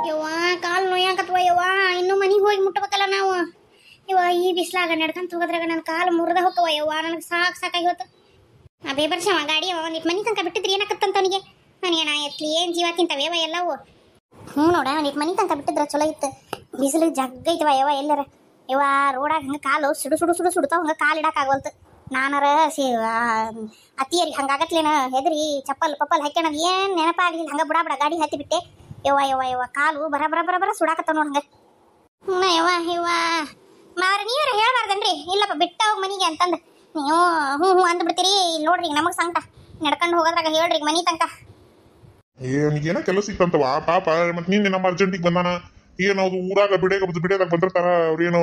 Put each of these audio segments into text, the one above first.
ಯವ್ವ ಕಾಲು ನೋಯಾಕತ್ವ ಯವ್ವ, ಇನ್ನು ಮನೆಗೆ ಹೋಗಿ ಮುಟ್ಟಬೇಕಲ್ಲ ನಾವು. ಯವ್ವ ಈ ಬಿಸ್ಲಾಗ ನಡ್ಕೊಂತ ಹೋಗೋದ್ರಾಗ ನನ್ನ ಕಾಲು ಮುರಿದ ಹೋಗವ ಯವ್ವ, ನನಗೆ ಸಾಕಾಗಿ ಹೋತು. ಆ ಬೇಬರ್ಸವ ಗಾಡಿ ಒಂದಿಟ್ಟು ಮನೆ ತನಕ ಬಿಟ್ಟಿದ್ರಿ ಏನಾಕತ್ತಂತ ಅವನಿಗೆ. ನನಗೇನ ಎತ್ಲಿ ಏನು ಜೀವ ತಿಂತಾವ ಎಲ್ಲವೂ. ನೋಡ ಒಂದಿಟ್ಟು ಮನೆ ತನಕ ಬಿಟ್ಟಿದ್ರ ಚಲೋ ಇತ್ತು. ಬಿಸಿಲು ಜಗ್ಗೈತವ ಯವ್ವ ಎಲ್ಲರ. ಯವ್ವ ರೋಡಾಗ ಹಂಗೆ ಕಾಲು ಸುಡ್ತಾವ, ಹಂಗೆ ಕಾಲು ಇಡಕ್ಕಾಗವಲ್ತು. ನಾನಾರ ಅತ್ತಿಯರಿಗೆ ಹಂಗಾಗತ್ಲೇನ ಹೆದರಿ ಚಪ್ಪಲ್ ಹಾಕ್ಯಾನ ಏನು ನೆನಪಾಗಲಿಲ್ಲ. ಹಂಗೆ ಬುಡ ಗಾಡಿ ಹತ್ತಿ ಬಿಟ್ಟೆ ಯವ್ವ ಕಾಲು ಬರ ಸುಡಾಕತ್ತ ನೋಡ್ ಹಂಗೆ. ಯವ್ವ ಮಾವ್ರ ನೀವರ ಹೇಳ್ಬಾರ್ದನ್ರಿ. ಇಲ್ಲಪ್ಪ ಬಿಟ್ಟ ಹೋಗಿ ಮನಿಗೆ ಅಂತಂದು ನೀವು ಹ್ಞೂ ಅಂದ್ಬಿಡ್ತೀರಿ. ಇಲ್ಲಿ ನೋಡ್ರಿ ನಮಗೆ ಸಂಕಟ ನಡ್ಕೊಂಡು ಹೋಗೋದ್ರಾಗ ಹೇಳ್ರಿ ಮನಿ ತನಕ. ಏನೋ ಕೆಲಸ ಇತ್ತಂತವ ಪಾಪ. ಮತ್ತೆ ನಿನ್ನೆ ನಮ್ಮ ಅರ್ಜೆಂಟಿಗೆ ಬಂದಾನ. ಏನದು ಊರಾಗ ಬಿಡಿಯೋದಾಗ ಬಂದಿರ್ತಾರ. ಅವ್ರೇನು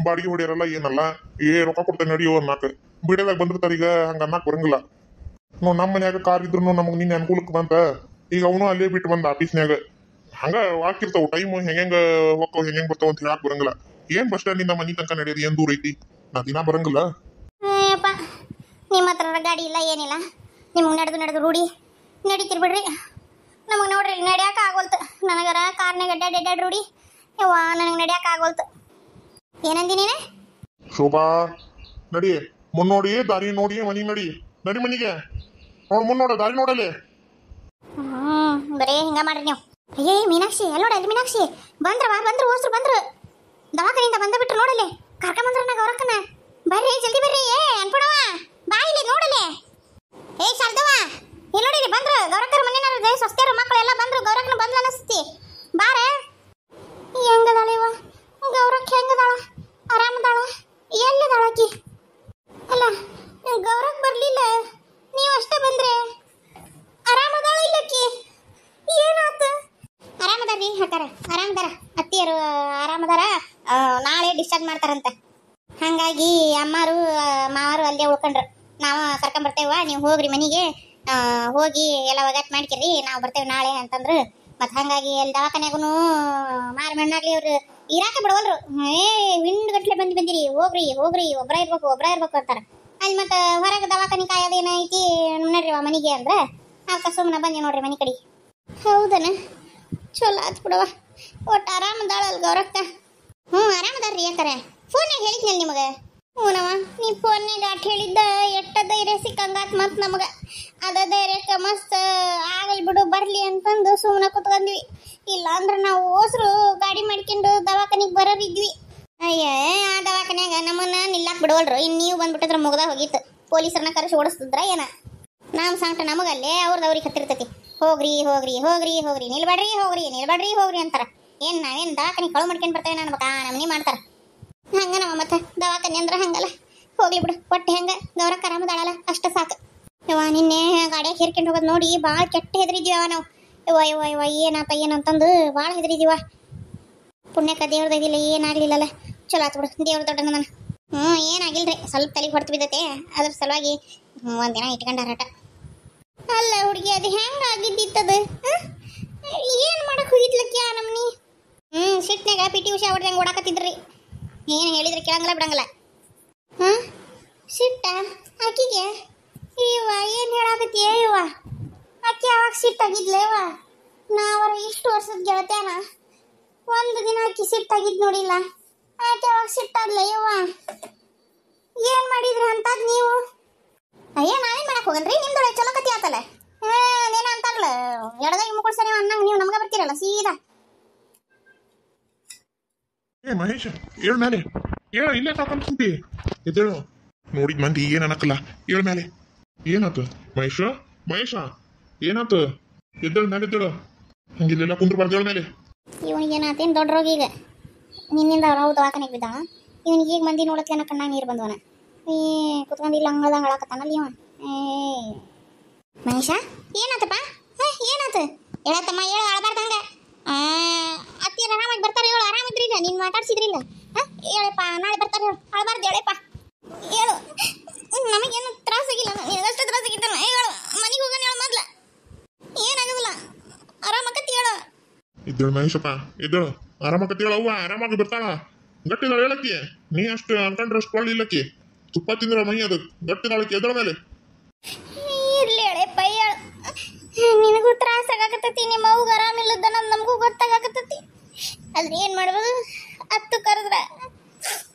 ಬಾಡಿಗೆ ಹೊಡಿಯಾರಲ್ಲ ಏನಲ್ಲ, ರೊಕ್ಕ ಕೊಡ್ತೇನೆ ನಡಿಯೋ ಅನ್ನಕ್ಕೆ ಬಿಡಿಯೋದಾಗ ಬಂದಿರ್ತಾರ. ಈಗ ಹಂಗ ಅನ್ನಕ್ ಬರಂಗಿಲ್ಲ ನೋಡ್. ನಮ್ಮ ಮನ್ಯಾಗ ಕಾರ್ ಇದ್ರು ನಮಗೆ ನಿನ್ನೆ ಅನುಕೂಲಕ್ಕೆ ಬಂತ. ಈಗ ಅವನು ಅಲ್ಲೇ ಬಿಟ್ಟು ಬಂದ ಆಫೀಸ್ನ್ಯಾಗ. ಹಂಗ ಹಾಕಿರ್ತಾವ ಟೈಮ್ ಹೆಂಗ ಹೋಗ್ತಾವ ಹೆಂಗ್ ಬರ್ತಾವ ಅಂತ ಹೇಳಕ್ ಬರಂಗಿಲ್ಲ. ಏನ್ ಬಸ್ ಸ್ಟ್ಯಾಂಡ್ ಇಂದ ಮನಿ ತನಕ ನಡೆಯೋದು ಏನ್ ದೂರ ಐತಿ? ನಾ ದಿನ ಬರಂಗಿಲ್ಲ. ನಿಮ್ಮ ಹತ್ರ ಗಾಡಿ ಇಲ್ಲ ಏನಿಲ್ಲ, ನಿಮ್ಗೆ ನಡೆದು ರೂಢಿ ನಡೀತಿರ್ ಬಿಡ್ರಿ. ನಮಗೆ ನೋಡ್ರಿ ನಡ್ಯಾಕ ಆಗೋಲ್ತು. ನನಗರ ಕಾರ್ನಾಗ ಅಡ್ಡಾಡ್ ರೂಢಿ ಯವ್ವ, ನನಗೆ ನಡ್ಯಾಕ ಆಗೋಲ್ತು. ಏನಂದಿ ನೀನೆ? ಶೋಭಾ ನಡಿ, ಮುನ್ನೋಡಿ ದಾರಿ ನೋಡಿ ಮನಿ ನಡಿ ಮನಿಗೆ. ಮುನ್ನೋಡ ದಾರಿ ನೋಡಲಿ. ಬರೇ ಹಿಂಗ ಮಾಡ್ರಿ ನೀವು. ಅಯ್ಯೇ ಮೀನಾಕ್ಷಿ ಎಲ್ಲ ಅಲ್ಲಿ ಮೀನಾಕ್ಷಿ ಬಂದ್ರು ಹೋಸ್ರು ಬಂದ್ರು. ದವಾಖಾನಿಂದ ಬಂದ ಬಿಟ್ರು ನೋಡಲೆ. ಕರ್ಕೊಂಬಂದ್ರ ಗೌರಕ್ಕನ. ಬರ್ರಿ ಜಲ್ದಿ ಬರ್ರಿ. ಅನ್ಪಡವ ಬಾ ಇಲ್ಲಿ ನೋಡಲೆ. ಶಾರದವ ಇಲ್ಲಿ ನೋಡಿರಿ ಬಂದ್ರು ಗೌರಕ್ಕರ ಮನೆಯವ್ರು ಸ್ವಸ್ಥರು ಮಕ್ಕಳು ಎಲ್ಲ ಬಂದ್ರು. ಗೌರಕ್ಕನ ಬಂದ್ಲ ಅನಿಸ್ತಿ. ಬಾರೆ ಹೆಂಗದಾಳ ಇವ ಗೌರಕ್ಕ? ಹೆಂಗದಾಳ? ಆರಾಮದಾಳ? ಎಲ್ಲಿದಾಳ ಆಕಿ? ಅಲ್ಲ ಗೌರಕ್ ಬರ್ಲಿಲ್ಲ, ನೀವು ಅಷ್ಟೇ ಬಂದ್ರೆ. ಆರಾಮದಾಳ ಇಲ್ಲಕ್ಕಿ? ಏನಾತ? ಆರಾಮದಾರ್ರಿ ಹಾಕಾರ, ಆರಾಮದಾರ. ಅತ್ತಿಯರು ಆರಾಮದಾರ. ನಾಳೆ ಡಿಸ್ಚಾರ್ಜ್ ಮಾಡ್ತಾರಂತ. ಹಾಗಾಗಿ ಅಮ್ಮಾರು ಮಾವರು ಅಲ್ಲೇ ಉಳ್ಕೊಂಡ್ರು. ನಾವು ಕರ್ಕೊಂಬರ್ತೇವ, ನೀವು ಹೋಗ್ರಿ ಮನೆಗೆ. ಹೋಗಿ ಎಲ್ಲ ಒಗ್ಗಟ್ಟು ಮಾಡ್ಕಿರಿ, ನಾವು ಬರ್ತೇವೆ ನಾಳೆ ಅಂತಂದ್ರು. ಮತ್ತು ಹಾಗಾಗಿ ಅಲ್ಲಿ ದವಾಖಾನ್ಯಾಗೂ ಮಣ್ಣಾಗ್ಲಿ ಅವ್ರು ಇರಾಕೆ ಬಿಡವಲ್ರು. ವಿಂಡ್ ಗಟ್ಲೆ ಬಂದಿರಿ, ಹೋಗ್ರಿ ಒಬ್ಬರ ಇರ್ಬೇಕು ಅಂತಾರೆ. ಅಲ್ಲಿ ಮತ್ತು ಹೊರಗೆ ದವಾಖಾನೆ ಕಾಯೋದೇನೈತಿ ನಡ್ರಿ ಮನೆಗೆ ಅಂದ್ರೆ ಅದಕ್ಕೆ ಸುಮ್ಮನೆ ಬಂದಿ ನೋಡ್ರಿ ಮನೆ ಕಡೆ. ಹೌದನ? ಚಲೋ ಆತ್ ಬಿಡವ. ಒಟ್ಟು ಆರಾಮದಾಳಲ್ ಗೌರಕ್ಕ? ಆರಾಮದಾರ್ರಿ. ಯಾಕರೆ ಫೋನ್ಯಾಗ ಹೇಳಿದ್ನಲ್ಲ ನಿಮಗೆ. ಹ್ಞೂನವ, ನೀ ಫೋನ್ಯಾಗ ಅಟ್ ಹೇಳಿದ್ದ ಎಟ್ಟ ಧೈರ್ಯ ಸಿಕ್ಕಂಗಾತ್. ಮತ್ತು ನಮಗೆ ಅದ ಧೈರ್ಯಕ್ಕೆ ಮಸ್ತ್ ಆಗಲ್ ಬಿಡು ಬರ್ಲಿ ಅಂತಂದು ಸುಮ್ಮನೆ ಕುತ್ಕೊಂಡ್ವಿ. ಇಲ್ಲ ಅಂದ್ರೆ ನಾವು ಹೋಸ್ರು ಗಾಡಿ ಮಾಡ್ಕೊಂಡು ದವಾಖಾನಿಗೆ ಬರೋರಿದ್ವಿ. ಅಯ್ಯ ಆ ದವಾಖಾನ್ಯಾಗ ನಮ್ಮನ್ನ ನಿಲ್ಲಾಕ್ ಬಿಡವಲ್ರು. ಇನ್ನು ನೀವು ಬಂದ್ಬಿಟ್ಟಿದ್ರೆ ಮುಗ್ದ ಹೋಗಿತ್ತು. ಪೊಲೀಸರನ್ನ ಕರೆಸಿ ಓಡಿಸ್ತಿದ್ರ ಏನ? ನಮ್ಮ ಸಂಕಟ ನಮಗಲ್ಲೇ ಅವ್ರಿಗೆ ಹತ್ತಿರ್ತೈತಿ. ಹೋಗ್ರಿ ನಿಲ್ಬೇಡ್ರಿ ಅಂತಾರ. ಏನು ನಾವೇನು ದವಾಖಾನೆ ಕಳು ಮಾಡ್ಕೊಂಡು ಬರ್ತೇವೆ ಅನ್ಬೇಕಾ? ನಮ್ಮನೆ ಮಾಡ್ತಾರ ಹಂಗ. ನಮ್ಮ ಮತ್ತೆ ದವಾಖಾನೆ ಅಂದ್ರೆ ಹಂಗಲ್ಲ. ಹೋಗ್ಲಿ ಬಿಡು, ಒಟ್ಟೆ ಹೆಂಗ ಗೌರಕ್ಕ ಆರಾಮದಾಳಲ್ಲ ಅಷ್ಟ ಸಾಕು. ಯವ್ವ ನಿನ್ನೆ ಗಾಡಿಯಾಗ ಹೇರ್ಕೊಂಡು ಹೋಗೋದು ನೋಡಿ ಭಾಳ ಕೆಟ್ಟ ಹೆದರಿದ್ದೀವ ನಾವು. ಯವ್ವ ಏನಂತಂದು ಭಾಳ ಹೆದರಿದೀವ. ಪುಣ್ಯಕ್ಕ ದೇವ್ರದಾಗಿಲ್ಲ, ಏನಾಗ್ಲಿಲ್ಲಲ್ಲ. ಚಲೋ ಆತು ಬಿಡು, ದೇವ್ರ ದೊಡ್ಡ ನಾನು. ಏನಾಗಿಲ್ರಿ, ಸ್ವಲ್ಪ ತಲೆಗೆ ಹೊಡೆದು ಬಿದ್ದತೆ. ಅದ್ರ ಸಲುವಾಗಿ ಒಂದಿನ ಇಟ್ಕೊಂಡಾರಾಟ. ಅಲ್ಲ ಹುಡುಗಿ, ಅದು ಹೆಂಗ ಆಗಿದ್ದಿತ್ತದು? ಏನು ಮಾಡಕ್ ಹೋಗಿದ್ಲಕ್ಕೆ ಆ ನಮ್ನಿ? ಸಿಟ್ನಾಗ PT ಉಷಾ ಹೊಡೆದಂಗೆ ಓಡಾಕತ್ತಿದ್ರಿ. ಏನು ಹೇಳಿದ್ರೆ ಕೇಳಂಗಿಲ್ಲ ಬಿಡಂಗಿಲ್ಲ. ಸಿಟ್ಟ ಆಕಿಗೆ? ಇವ ಏನು ಹೇಳಾಕತ್ತೀಯ ಇವ? ಆಕೆ ಯಾವಾಗ ಸಿಟ್ಟಾಗಿದ್ಲೇವ? ನಾವರ ಇಷ್ಟು ವರ್ಷದ ಗೆಳತ್ಯಾನ, ಒಂದು ದಿನ ಆಕಿ ಸಿಟ್ಟಾಗಿದ್ದು ನೋಡಿಲ್ಲ. ಆಕೆ ಯಾವಾಗ ಸಿಟ್ಟಾದ್ಲ ಯವ್ವ? ಏನು ಮಾಡಿದ್ರಿ ಅಂತದ್ ನೀವು? ಅಯ್ಯ ನಾವೇನು ಮಾಡಕ್ ಹೋಗಲ್ರಿ, ನಿಮ್ದೊಳಗೆ ಚಲೋ ಕತಿ ಆತಲ್ಲ. ಅದೇನ ಅಂತಾರಲ್ಲ, ಎಡದಾಗ ಮುಕ್ಕಳ್ಸರಿ ಅನ್ನಂಗೆ ನೀವು ನಮ್ಗೆ ಬರ್ತೀರಲ್ಲ ಸೀದಾ. ಮಹೇಶ್ ಹೇಳ ಮೇಲೆ ಹೇಳ, ಇಲ್ಲೇ ಸಾಕಂತಿ ಎದ್ದೇಳು. ನೋಡಿದ್ ಮಂದಿ ಏನ್ ಅನ್ನಕಲ್ಲ, ಹೇಳ ಮೇಲೆ. ಏನಾತು ಮಹೇಶ ಏನಾತ? ಎದ್ದೇಳು ಮೇಲೆ ಎದ್ದೇಳು. ಹಂಗಿಲ್ಲೆಲ್ಲ ಕುಂದ್ರಬಾರ್ದು, ಹೇಳ ಮೇಲೆ. ಇವನಿಗೆ ಏನಾತೇನು ದೊಡ್ಡ ರೋಗ ಈಗ? ನಿನ್ನಿಂದ ನಾವು ದವಾಖಾನೆಗೆ ಬಿದ್ದ. ಇವನಿಗೆ ಈಗ ಮಂದಿ ನೋಡತ್ಲೇನ ಕಣ್ಣಾಗ ನೀರು ಬಂದವನ. ಕುತ್ಕೊಂಡಿಲ್ಲ ಹಂಗದ ಹೇಳಕತ್ತಾನಲ್ಲ ಇವ. ಮಹೇಶ ಏನಾತಪ್ಪ? ಏನಾತ ಹೇಳತ್ತಮ್ಮ? ಹೇಳು, ಅಳಬಾರ್ದಂಗ. ಅತ್ತಿಯರು ಆರಾಮಾಗಿ ಬರ್ತಾರೆ, ಹೇಳು. ಆರಾಮಿದ್ರಿಲ್ಲ, ನೀನು ಮಾತಾಡ್ಸಿದ್ರಿಲ್ಲ. ಹೇಳಪ್ಪ, ನಾಳೆ ಬರ್ತಾರೆ, ಹೇಳು. ಅಳಬಾರ್ದು, ಹೇಳಪ್ಪ, ಹೇಳು. ನಮಗೇನು ತ್ರಾಸಾಗಿಲ್ಲ, ಎಷ್ಟು ತ್ರಾಸಾಗಿದ್ದಾನ ಹೇಳು. ಮನೆಗೆ ಹೋಗೋಣ ಹೇಳು ಮೊದ್ಲ. ಏನಾಗೋದಿಲ್ಲ, ಆರಾಮಾಕತ್ತಿ ಹೇಳು. ಇದ್ದೇಳು ಮಹೇಶಪ್ಪ, ಎದ್ದೇಳು. ಆರಾಮಾಕತ್ತಿ ಹೇಳು. ಅವ್ವ ಆರಾಮಾಗಿ ಬರ್ತಾಳ, ಗಟ್ಟಿದಾಳ ಹೇಳಕ್ಕಿ. ನೀ ಅಷ್ಟು ಅನ್ಕೊಂಡ್ರೆ ಅಷ್ಟು ಕೊಳ್ಳಿಲ್ಲಕ್ಕಿ. ತುಪ್ಪ ತಿಂದ್ರ ಮೈ ಅದು ಗಟ್ಟಿದಾಳಕ್ಕಿ. ಎದ್ದೇಳ ಮೇಲೆ. ಇರ್ಲಿ ಹೇಳಪ್ಪ, ಹೇಳು. ನಿನಗೂ ತ್ರಾಸ ಆಗಾಕತ್ತೈತಿ, ನಿಮ್ಮ ಅವ್ಗ ಆರಾಮಿಲ್ಲದ ನಮಗೂ ಗೊತ್ತಾಗತ್ತೈತಿ. ಆದ್ರೆ ಏನ್ ಮಾಡ್ಬೋದು, ಹತ್ತು ಕರೆದ್ರ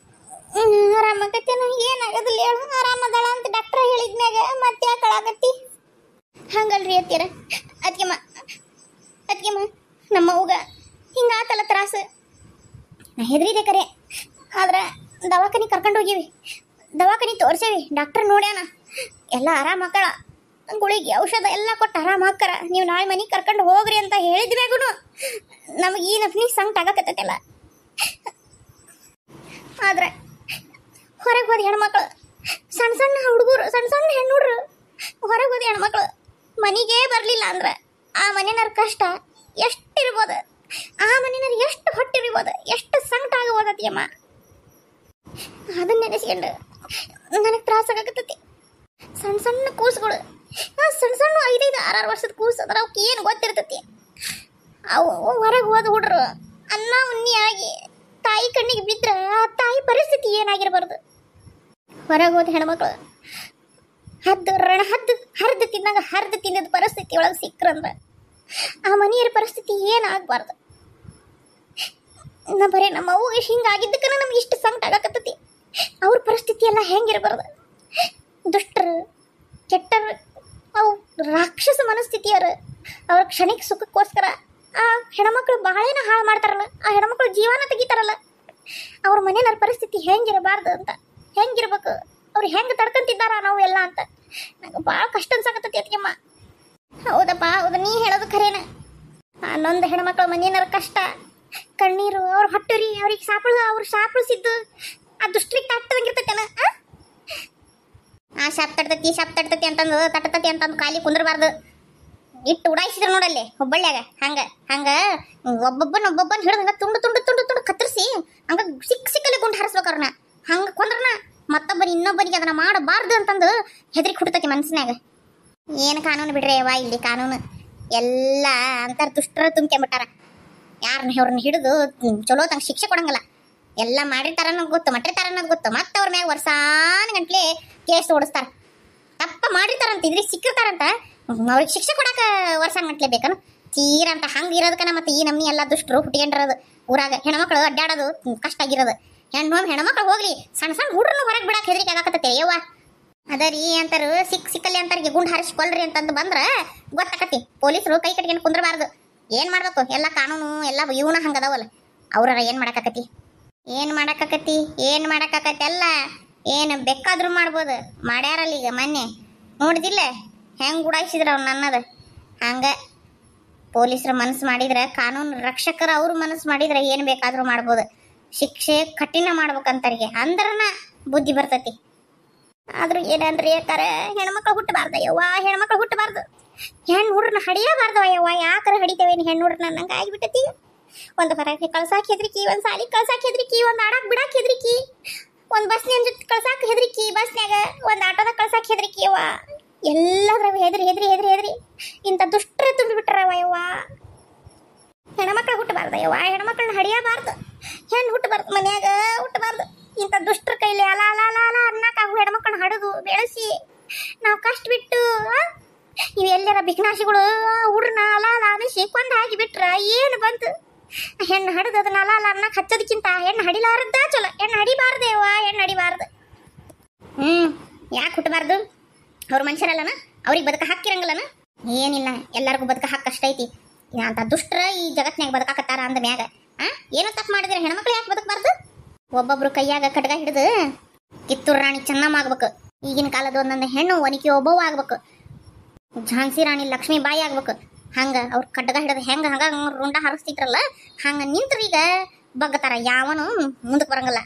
ಆರಾಮಾಗತ್ತೇನ, ಏನಾಗದಿಲ್ಲ ಹೇಳು. ಆರಾಮದಾಳ ಅಂತ ಡಾಕ್ಟರ್ ಹೇಳಿದ್ಮ್ಯಾಗ ಮತ್ತೆ ಯಾಕಳಾಗತ್ತಿ? ಹಂಗಲ್ರಿ ಅತ್ತೀರ, ಅದ್ಕೆಮ್ಮ ನಮ್ಮ ಅವ್ಗ ಹಿಂಗಾತಲ್ಲ ತ್ರಾಸ. ನಾ ಹೆದ್ರಿದೆ ಕರೆ, ಆದ್ರೆ ದವಾಖಾನಿ ಕರ್ಕೊಂಡು ಹೋಗಿವಿ, ದವಾಖಾನಿ ತೋರ್ಸೇವಿ, ಡಾಕ್ಟರ್ ನೋಡ್ಯಾನ, ಎಲ್ಲ ಆರಾಮ ಹಾಕಳ, ಗುಳಿಗೆ ಔಷಧ ಎಲ್ಲ ಕೊಟ್ಟು ಆರಾಮ ಹಾಕರ. ನೀವು ನಾಳೆ ಮನೆಗೆ ಕರ್ಕೊಂಡು ಹೋಗ್ರಿ ಅಂತ ಹೇಳಿದ್ಮ್ಯಾಗೂ ನಮಗೆ ಈ ನಫ್ನಿ ಸಂಕಟ ಆಗಕತ್ತೈತಲ್ಲ. ಆದ್ರೆ ಹೊರಗೆ ಹೋದ ಹೆಣ್ಮಕ್ಳು, ಸಣ್ಣ ಸಣ್ಣ ಹುಡುಗರು, ಸಣ್ಣ ಸಣ್ಣ ಹೆಣ್ಣುಡ್ರು ಹೊರಗೆ ಹೋದ ಹೆಣ್ಮಕ್ಳು ಮನೆಗೆ ಬರಲಿಲ್ಲ ಅಂದ್ರೆ ಆ ಮನೆಯವ್ರ ಕಷ್ಟ ಎಷ್ಟಿರ್ಬೋದು, ಆ ಮನೆಯವ್ರು ಎಷ್ಟು ಹೊಟ್ಟಿರ್ಬೋದು, ಎಷ್ಟು ಸಂಕಟ ಆಗಬೋದತಿಯಮ್ಮ. ಅದನ್ನ ನೆನೆಸ್ಕೊಂಡು ನನಗೆ ತ್ರಾಸ ಆಗತ್ತೈತಿ. ಸಣ್ಣ ಸಣ್ಣ ಕೂಸುಗಳು, ಸಣ್ಣ ಸಣ್ಣ 5-6 ವರ್ಷದ ಕೂಸು ಅದ್ರ, ಅವಕ್ಕೆ ಏನು ಗೊತ್ತಿರ್ತೈತಿ? ಅವು ಹೊರಗೆ ಹೋದ ಹುಡ್ರು ಅನ್ನ ಉಣ್ಣಿ ಆಗಿ ತಾಯಿ ಕಣ್ಣಿಗೆ ಬಿದ್ರೆ ಆ ತಾಯಿ ಪರಿಸ್ಥಿತಿ ಏನಾಗಿರ್ಬಾರ್ದು. ಹೊರಗೆ ಹೋದ ಹೆಣ್ಮಕ್ಳು ಹರಿದು ತಿಂದಾಗ ಹರಿದು ತಿನ್ನದ ಪರಿಸ್ಥಿತಿ ಒಳಗೆ ಸಿಕ್ಕ್ರಂದ್ರೆ ಆ ಮನೆಯರ ಪರಿಸ್ಥಿತಿ ಏನಾಗಬಾರ್ದು. ಬರೀ ನಮ್ಮ ಅವ್ಗೆ ಹಿಂಗಾಗಿದ್ದಕ್ಕ ನಮ್ಗೆ ಇಷ್ಟು ಸಂಕಟ ಆಗಕತ್ತೈತಿ. ಅವ್ರ ಪರಿಸ್ಥಿತಿ ಎಲ್ಲ ಹೆಂಗಿರ್ಬಾರ್ದು. ದುಷ್ಟರು, ಕೆಟ್ಟರು, ಅವು ರಾಕ್ಷಸ ಮನಸ್ಥಿತಿಯರು, ಅವ್ರ ಕ್ಷಣಿಕ ಸುಖಕ್ಕೋಸ್ಕರ ಆ ಹೆಣ್ಮಕ್ಳು ಬಹಳೇನ ಹಾಳು ಮಾಡ್ತಾರಲ್ಲ, ಆ ಹೆಣ್ಮಕ್ಳು ಜೀವನ ತೆಗಿತಾರಲ್ಲ, ಅವ್ರ ಮನೆಯವ್ರ ಪರಿಸ್ಥಿತಿ ಹೆಂಗಿರಬಾರ್ದು ಅಂತ, ಹೆಂಗಿರ್ಬೇಕು, ಅವ್ರು ಹೆಂಗೆ ತಡ್ಕೊಂತಿದ್ದಾರ ನಾವು ಎಲ್ಲ ಅಂತ ನಂಗೆ ಭಾಳ ಕಷ್ಟ ಅನ್ಸಾಕತ್ತೈತಿ ಅತ್ತಿಗೆಮ್ಮ. ಹೌದಪ್ಪ, ಹೌದು, ನೀ ಹೇಳೋದು ಖರೇನ. ನೊಂದು ಹೆಣ್ಮಕ್ಳು ಮನೆಯವ್ರ ಕಷ್ಟ, ಕಣ್ಣೀರು, ಅವ್ರ ಹೊಟ್ಟುರಿ, ಅವ್ರಿಗೆ ಸಾಪಳಿಸಿದ್ದು ಆ ದುಷ್ಟ್ರಿಗೆ ತಟ್ಟದಂಗಿರ್ತೈತೇನ? ಆ ಶಾಪ್ ತಟ್ಟತತಿ ಅಂತಂದು ತಟ್ಟತತಿ ಅಂತಂದು ಖಾಲಿ ಕುಂದ್ರಬಾರ್ದು. ಇಟ್ಟು ಉಡಾಯಿಸಿದ್ರು ನೋಡಲ್ಲಿ ಹುಬ್ಬಳ್ಳಿಯಾಗ, ಹಂಗ ಒಬ್ಬೊಬ್ಬನ ಹಿಡಿದು ಹಂಗ ತುಂಡು ಕತ್ತರಿಸಿ ಹಂಗ ಸಿಕ್ಕಲ್ಲಿ ಗುಂಡು ಹಾರಿಸ್ಬೇಕವ್ರನ್ನ. ಹಂಗ ಕೊಂದ್ರನ ಇನ್ನೊಬ್ಬನಿಗೆ ಅದನ್ನ ಮಾಡಬಾರ್ದು ಅಂತಂದು ಹೆದರಿಕೆ ಹುಡ್ತತಿ ಮನಸ್ಸಿನಾಗ. ಏನು ಕಾನೂನು ಬಿಡ್ರಿ ಯವ್ವ, ಇಲ್ಲಿ ಕಾನೂನು ಎಲ್ಲ ಅಂತಾರ ದುಷ್ಟರ ತುಂಬ್ಕೊಂಬಿಟ್ಟಾರ. ಯಾರನ್ನ ಅವ್ರನ್ನ ಹಿಡಿದು ಚಲೋ ತಂಗ ಶಿಕ್ಷೆ ಕೊಡಂಗಿಲ್ಲ. ಎಲ್ಲ ಮಾಡಿರ್ತಾರ ಅನ್ನೋದು ಗೊತ್ತು, ಮಟ್ಟಿರ್ತಾರ ಅನ್ನೋದು ಗೊತ್ತು, ಮತ್ತೆ ಅವ್ರ ಮ್ಯಾಗ ವರ್ಷಾನ ಗಂಟ್ಲೆ ಕೇಸ್ ಓಡಿಸ್ತಾರ. ತಪ್ಪ ಮಾಡಿರ್ತಾರಂತ, ಇದ್ರಿಗೆ ಸಿಕ್ಕಿರ್ತಾರಂತ, ಅವ್ರಿಗೆ ಶಿಕ್ಷೆ ಕೊಡಾಕ ವರ್ಷಾನ ಗಂಟ್ಲೆ ಬೇಕನು ತೀರ ಅಂತ. ಹಂಗೆ ಇರೋದಕ್ಕ ಮತ್ತೆ ಈ ನಮ್ನಿ ಎಲ್ಲ ದುಷ್ಟರು ಹುಟ್ಟಿಕೊಂಡಿರೋದು. ಊರಾಗ ಹೆಣ್ಮಕ್ಳು ಅಡ್ಡಾಡೋದು ಕಷ್ಟ ಆಗಿರೋದು. ಹೆಣ್ಮಕ್ಳು ಹೋಗ್ಲಿ, ಸಣ್ಣ ಸಣ್ಣ ಹುಡ್ರನ್ನ ಹೊರಗೆ ಬಿಡಾಕ ಹೆದರಿಕೆ ಆಗಾಕತ್ತೈತೆ ಯವ್ವ. ಅದರಿ ಅಂತಾರು ಸಿಕ್ಕಲ್ಲಿ ಅಂತಾರಿಗೆ ಗುಂಡು ಹಾರಿಸ್ಕೊಳ್ರಿ ಅಂತಂದು ಬಂದ್ರೆ ಗೊತ್ತಾಕತಿ. ಪೊಲೀಸರು ಕೈ ಕಟ್ಕೊಂಡು ಕುಂದ್ರಬಾರ್ದು. ಏನು ಮಾಡ್ಬೇಕು, ಎಲ್ಲ ಕಾನೂನು ಎಲ್ಲ ಇವನ ಹಂಗದಾವಲ್ಲ, ಅವ್ರ ಏನು ಮಾಡಾಕತಿ ಅಲ್ಲ, ಏನು ಬೇಕಾದ್ರೂ ಮಾಡ್ಬೋದು. ಮಾಡ್ಯಾರಲ್ಲ ಈಗ ಮೊನ್ನೆ ನೋಡಿದಿಲ್ಲ ಹೆಂಗೆ ಗುಡಾಯಿಸಿದ್ರ ಅವ್ನು ನನ್ನದು. ಹಂಗೆ ಪೊಲೀಸರು ಮನಸ್ಸು ಮಾಡಿದ್ರೆ, ಕಾನೂನು ರಕ್ಷಕರು ಅವ್ರು ಮನಸ್ಸು ಮಾಡಿದ್ರೆ ಏನು ಬೇಕಾದ್ರೂ ಮಾಡ್ಬೋದು. ಶಿಕ್ಷೆ ಕಠಿಣ ಮಾಡ್ಬೇಕಂತಾರಿಗೆ ಅಂದ್ರನ ಬುದ್ಧಿ ಬರ್ತೈತಿ. ಆದ್ರೂ ಏನಂದ್ರೆ ಯಾಕಂದ್ರೆ ಹೆಣ್ಮಕ್ಳು ಹುಟ್ಟಬಾರ್ದು ಯವ್ವ, ಹೆಣ್ಮಕ್ಳು ಹುಟ್ಟಬಾರ್ದು. ಹೆಣ್ಣು ಹುಡ್ರನ್ನ ಹಡಿಯಬಾರ್ದವ ಯವ್ವ. ಯಾಕರ ಹಡಿತೇವೇನು ಹೆಣ್ಣು ಹುಡ್ರನ್ನ ನಂಗೆ ಆಗಿಬಿಟ್ಟತಿ. ಒಂದು ಹೊರಗೆ ಕಳ್ಸಾಕ್ ಹೆದ್ರಿಕಿ, ಒಂದು ಸಾಲಿಗೆ ಕಳ್ಸಾಕ್ ಹೆದ್ರಿಕಿ, ಒಂದು ಆಡಾಕ್ ಬಿಡಾಕ್ ಹೆದ್ರಿಕಿ, ಒಂದು ಬಸ್ನ್ಯಾಗ ಜೊತೆ ಕಳ್ಸಾಕ್ ಹೆದ್ರಿಕಿ, ಬಸ್ನ್ಯಾಗ ಒಂದು ಆಟೋದಾಗ ಕಳ್ಸಾಕ್ ಹೆದ್ರಿಕಿ ಯವ್ವ. ಎಲ್ಲದ್ರಾಗ ಹೆದ್ರಿ ಇಂಥ ದುಷ್ಟರೇ ತುಂಬಿಬಿಟ್ರವ ಯವ್ವ. ಹೆಣ್ಮಕ್ಳು ಹುಟ್ಟಬಾರ್ದು ಯವ್ವ, ಹೆಣ್ಮಕ್ಳನ್ನ ಹಡಿಯಬಾರ್ದು, ಹೆಣ್ಣು ಹುಟ್ಟಬಾರ್ದು, ಮನ್ಯಾಗ ಹುಟ್ಟಬಾರ್ದು. ಇಂಥ ದುಷ್ಟರ ಕೈಲಿ ಅಲ ಅನ್ನಕ್ಕಾಗು ಹೆಣ್ಮಕ್ಳನ್ನ ಹಡಿದು ಬೆಳೆಸಿ ನಾವು ಕಷ್ಟ ಬಿಟ್ಟು ಇವು ಎಲ್ಲರ ಬಿಗ್ನಾಶಿಗಳು ಹುಡ್ರನ್ನ ಅಲ ಅನಿಸಿ ಕೊಂದು ಹಾಕಿಬಿಟ್ರ ಏನು ಬಂತು? ಹೆಣ್ಣು ಹಡಿದು ಅದನ್ನ ಅಲ ಅನ್ನಕ್ಕೆ ಹಚ್ಚೋದಕ್ಕಿಂತ ಹೆಣ್ಣು ಹಡಿಲಾರದ್ದ ಚಲೋ. ಹೆಣ್ಣು ಹಡಿಬಾರ್ದು ಯವ್ವ, ಹೆಣ್ಣು ಹಡಿಬಾರ್ದು. ಯಾಕೆ ಹುಟ್ಟಬಾರ್ದು? ಅವ್ರ ಮನುಷ್ಯರಲ್ಲನ, ಅವ್ರಿಗೆ ಬದುಕ ಹಾಕಿರಂಗಿಲ್ಲನ? ಏನಿಲ್ಲ, ಎಲ್ಲರಿಗೂ ಬದುಕ ಹಾಕಿ ಕಷ್ಟ ಐತಿ. ಅಂತ ದುಷ್ಟರ ಈ ಜಗತ್ನ್ಯಾಗ ಬದುಕಾಕತ್ತಾರ ಅಂದ ಮ್ಯಾಗ ಏನೋ ತಪ್ಪು ಮಾಡಿದ್ರೆ ಹೆಣ್ಮಕ್ಳು ಯಾಕೆ ಬದುಕಬಾರ್ದು? ಒಬ್ಬೊಬ್ರು ಕೈಯಾಗ ಖಡ್ಗ ಹಿಡಿದು ಕಿತ್ತೂರು ರಾಣಿ ಚೆನ್ನಮ್ಮ ಆಗ್ಬೇಕು. ಈಗಿನ ಕಾಲದ ಒಂದೊಂದು ಹೆಣ್ಣು ಒನಕಿ ಒಬ್ಬವ ಆಗ್ಬೇಕು. ಝಾನ್ಸಿ ರಾಣಿ ಲಕ್ಷ್ಮೀ ಬಾಯಿ ಆಗ್ಬೇಕು. ಹಂಗ ಅವ್ರ ಖಡ್ಗ ಹಿಡಿದು ಹಂಗ ರುಂಡ ಹಾರಿಸ್ತಿದ್ರಲ್ಲ, ಹಂಗ ನಿಂತ್ರ ಈಗ ಬಗ್ಗತಾರ. ಯಾವನು ಮುಂದಕ್ಕೆ ಬರಂಗಿಲ್ಲ.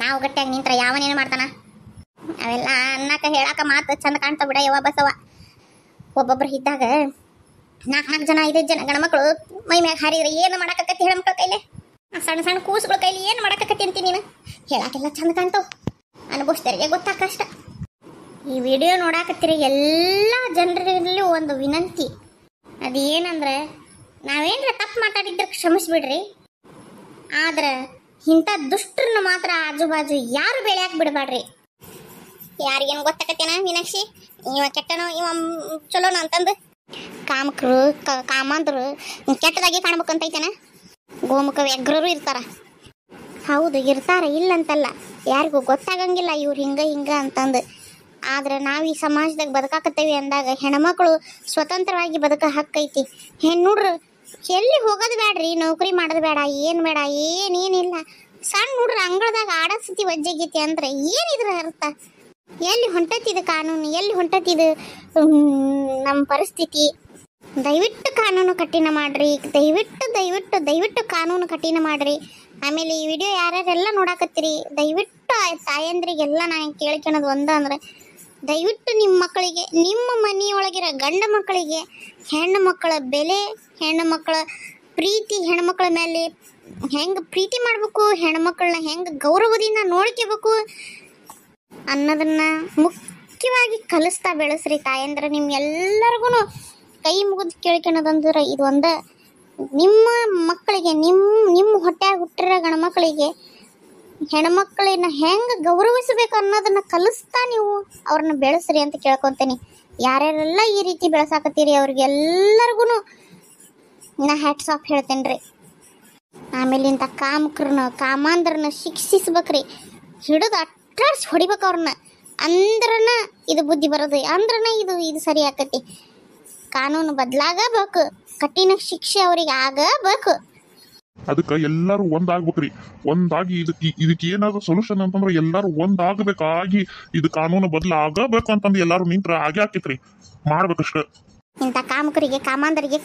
ನಾವು ಗಟ್ಟಿಯಾಗಿ ನಿಂತ್ರ ಯಾವನೇನು ಮಾಡ್ತಾನ? ಅವೆಲ್ಲ ಅನ್ನಕ ಹೇಳಾಕ ಮಾತು ಚಂದ ಕಾಣ್ತಾವ ಬಿಡ ಯವ್ವ ಬಸವ. ಒಬ್ಬೊಬ್ರು ಇದ್ದಾಗ 4 ಜನ 5 ಜನ ಗಣಮಕ್ಳು ಮೈ ಮ್ಯಾಗ ಹಾರಿದ್ರೆ ಏನು ಮಾಡಾಕತ್ತಿ ಹೆಣ್ಮಕ್ಳ ಕೈಲಿ? ಸಣ್ಣ ಸಣ್ಣ ಕೂಸುಗಳ ಕೈಲಿ ಏನು ಮಾಡಾಕತ್ತಿ ಅಂತೀನಿ ನೀನು? ಹೇಳಾಕೆಲ್ಲ ಚಂದ ಕಾಣ್ತಾವ, ಅನುಭವಿಸ್ತಾರಿಗೆ ಗೊತ್ತಾಗ ಕಷ್ಟ. ಈ ವಿಡಿಯೋ ನೋಡಾಕತ್ತೀರಿ ಎಲ್ಲ ಜನರಲ್ಲೂ ಒಂದು ವಿನಂತಿ, ಅದು ಏನಂದ್ರೆ ನಾವೇನ್ರ ತಪ್ಪು ಮಾತಾಡಿದ್ರೆ ಕ್ಷಮಿಸ್ಬಿಡ್ರಿ. ಆದ್ರೆ ಇಂಥ ದುಷ್ಟರನ್ನ ಮಾತ್ರ ಆಜು ಬಾಜು ಯಾರು ಬೆಳೆಯಾಕ ಬಿಡಬೇಡ್ರಿ. ಯಾರಿಗೇನು ಗೊತ್ತಾಕತ್ತೇನ ಮೀನಾಕ್ಷಿ, ಇವ ಕೆಟ್ಟನೋ ಇವ ಚಲೋನೋ ಅಂತಂದು? ಕಾಮಕರು ಕಾಮಾಂಧರು ಕೆಟ್ಟದಾಗಿ ಕಾಣ್ಬೇಕಂತೈತೇನ? ಗೋಮುಖ ವ್ಯಗ್ರರು ಇರ್ತಾರ. ಹೌದು ಇರ್ತಾರ, ಇಲ್ಲಂತಲ್ಲ. ಯಾರಿಗೂ ಗೊತ್ತಾಗಂಗಿಲ್ಲ ಇವ್ರು ಹಿಂಗ ಅಂತಂದು. ಆದ್ರೆ ನಾವು ಈ ಸಮಾಜದಾಗ ಬದುಕಾಕತ್ತೇವಿ ಅಂದಾಗ ಹೆಣ್ಮಕ್ಳು ಸ್ವತಂತ್ರವಾಗಿ ಬದುಕ ಹಕ್ಕೈತಿ. ಹೆಣ್ಣುಡ್ರು ಎಲ್ಲಿ ಹೋಗೋದು ಬೇಡ್ರಿ, ನೌಕರಿ ಮಾಡೋದು ಬೇಡ, ಏನು ಬೇಡ, ಏನೇನಿಲ್ಲ. ಸಣ್ಣ ಹುಡ್ರು ಅಂಗಳದಾಗ ಆಡೋ ಸ್ಥಿತಿ ವಜ್ಜಾಗೈತಿ ಅಂದ್ರೆ ಏನಿದ್ರ ಅರ್ಥ? ಎಲ್ಲಿ ಹೊಂಟತಿದು ಕಾನೂನು, ಎಲ್ಲಿ ಹೊಂಟತಿದು ನಮ್ಮ ಪರಿಸ್ಥಿತಿ? ದಯವಿಟ್ಟು ಕಾನೂನು ಕಠಿಣ ಮಾಡ್ರಿ, ದಯವಿಟ್ಟು ಕಾನೂನು ಕಠಿಣ ಮಾಡ್ರಿ. ಆಮೇಲೆ ಈ ವಿಡಿಯೋ ಯಾರ್ಯಾರೆಲ್ಲ ನೋಡಾಕತ್ತೀರಿ, ದಯವಿಟ್ಟು ತಾಯಂದ್ರಿಗೆಲ್ಲ ನಾನು ಕೇಳ್ಕೊಳೋದು ಅಂದ್ರೆ ದಯವಿಟ್ಟು ನಿಮ್ಮ ಮಕ್ಕಳಿಗೆ, ನಿಮ್ಮ ಮನೆಯೊಳಗಿರೋ ಗಂಡ ಮಕ್ಕಳಿಗೆ ಹೆಣ್ಣು ಮಕ್ಕಳ ಬೆಲೆ, ಹೆಣ್ಣು ಮಕ್ಕಳ ಪ್ರೀತಿ, ಹೆಣ್ಮಕ್ಳ ಮೇಲೆ ಹೆಂಗೆ ಪ್ರೀತಿ ಮಾಡಬೇಕು, ಹೆಣ್ಮಕ್ಳನ್ನ ಹೆಂಗೆ ಗೌರವದಿಂದ ನೋಡ್ಕೋಬೇಕು ಅನ್ನೋದನ್ನ ಮುಖ್ಯವಾಗಿ ಕಲಿಸ್ತಾ ಬೆಳೆಸ್ರಿ ತಾಯಂದ್ರೆ. ನಿಮ್ಗೆಲ್ಲರಿಗೂ ಕೈ ಮುಗಿದು ಕೇಳ್ಕೊಳೋದಂದ್ರೆ ಇದು ಒಂದ. ನಿಮ್ಮ ಮಕ್ಕಳಿಗೆ, ನಿಮ್ಮ ಹೊಟ್ಟೆಯಾಗ ಹುಟ್ಟಿರೋ ಗಂಡ್ಮಕ್ಳಿಗೆ ಹೆಣ್ಮಕ್ಳನ್ನ ಹೆಂಗೆ ಗೌರವಿಸಬೇಕು ಅನ್ನೋದನ್ನ ಕಲಿಸ್ತಾ ನೀವು ಅವ್ರನ್ನ ಬೆಳೆಸ್ರಿ ಅಂತ ಕೇಳ್ಕೊತೀನಿ. ಯಾರ್ಯಾರೆಲ್ಲ ಈ ರೀತಿ ಬೆಳೆಸಾಕತ್ತೀರಿ ಅವ್ರಿಗೆಲ್ಲರಿಗೂ ನಾ ಹ್ಯಾಟ್ಸ್ ಆಫ್ ಹೇಳ್ತೇನೆ ರೀ. ಆಮೇಲೆ ಇಂಥ ಕಾಮಕರನ್ನ ಕಾಮಾಂಧ್ರನ್ನ ಶಿಕ್ಷಿಸ್ಬೇಕ್ರಿ, ಹಿಡಿದು ಅಟ್ರಾಡ್ಸಿ ಹೊಡಿಬೇಕು ಅವ್ರನ್ನ. ಅಂದ್ರನ ಇದು ಬುದ್ಧಿ ಬರೋದು, ಅಂದ್ರನ ಇದು ಸರಿ ಆಕತಿ. ಕಾನೂನು ಬದಲಾಗಬೇಕು, ಕಠಿಣ ಶಿಕ್ಷೆ ಅವ್ರಿಗೆ ಆಗಬೇಕು. ಅದಕ್ಕೆ ಎಲ್ಲರೂ ಒಂದಾಗ್ಬೇಕ್ರಿ. ಒಂದಾಗಿ ಇದಕ್ಕೆ ಏನಾದ್ರು ಸೊಲ್ಯೂಷನ್ ಅಂತಂದ್ರೆ ಎಲ್ಲರೂ ಒಂದಾಗಬೇಕಾಗಿ ಇದು ಕಾನೂನು ಬದಲಾಗಬೇಕು ಅಂತಂದು ಎಲ್ಲರೂ ನಿಂತ್ರ ಆಗೇ ಆಕೈತ್ರಿ, ಮಾಡ್ಬೇಕಷ್ಟ. ಇಂಥ ಕಾಮಕರಿಗೆ ಕಾಮಾಂಧರಿಗೆ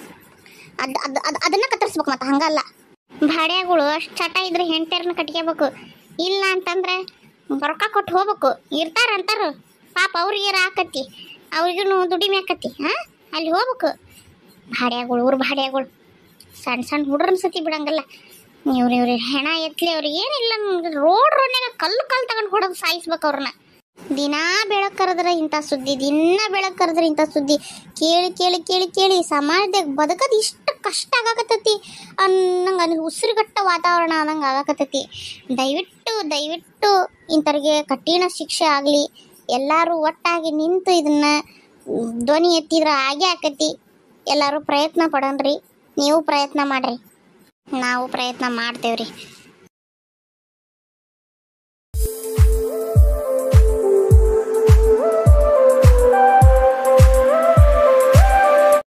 ಅದನ್ನ ಕತ್ತರಿಸ್ಬೇಕು. ಮತ್ತೆ ಹಂಗಲ್ಲ, ಭಾಡ್ಯಾಗಳು ಅಷ್ಟು ಚಟ ಇದ್ರೆ ಹೆಂಡತಿಯರನ್ನ ಕಟ್ಕೋಬೇಕು. ಇಲ್ಲ ಅಂತಂದ್ರೆ ರೊಕ್ಕ ಕೊಟ್ಟು ಹೋಗ್ಬೇಕು. ಇರ್ತಾರ ಅಂತಾರ ಪಾಪ, ಅವ್ರಿಗೆ ಆಕತಿ, ಅವ್ರಿಗೂ ದುಡಿಮೆ ಆಕತಿ. ಅಲ್ಲಿ ಹೋಗ್ಬೇಕು ಭಾಡ್ಯಾಗಳು, ಊರು ಭಾಡ್ಯಾಗಳು. ಸಣ್ಣ ಹುಡ್ರನ್ನ ಸತಿ ಬಿಡಂಗಲ್ಲ. ಇವ್ರಿ ಹೆಣ ಎತ್ಲಿ ಅವ್ರಿಗೆ ಏನಿಲ್ಲ, ರೋಡ್ನಾಗ ಕಲ್ಲು ತಗೊಂಡು ಹೊಡೆದು ಸಾಯಿಸ್ಬೇಕು ಅವ್ರನ್ನ. ದಿನಾ ಬೆಳಕ್ ಕರೆದ್ರೆ ಇಂಥ ಸುದ್ದಿ, ಕೇಳಿ ಸಮಾಜದಾಗ ಬದುಕೋದು ಇಷ್ಟು ಕಷ್ಟ ಆಗಾಕತ್ತೈತಿ ಅನ್ನಂಗೆ ಉಸಿರುಗಟ್ಟ ವಾತಾವರಣ ಆದಂಗೆ ಆಗಾಕತ್ತೈತಿ. ದಯವಿಟ್ಟು ಇಂಥವ್ರಿಗೆ ಕಠಿಣ ಶಿಕ್ಷೆ ಆಗಲಿ. ಎಲ್ಲರೂ ಒಟ್ಟಾಗಿ ನಿಂತು ಇದನ್ನ ಧ್ವನಿ ಎತ್ತಿದ್ರೆ ಆಗೇ ಆಕತಿ. ಎಲ್ಲರೂ ಪ್ರಯತ್ನ ಪಡೋಣ್ರಿ. ನೀವು ಪ್ರಯತ್ನ ಮಾಡ್ರಿ, ನಾವು ಪ್ರಯತ್ನ ಮಾಡ್ತೇವ್ರಿ.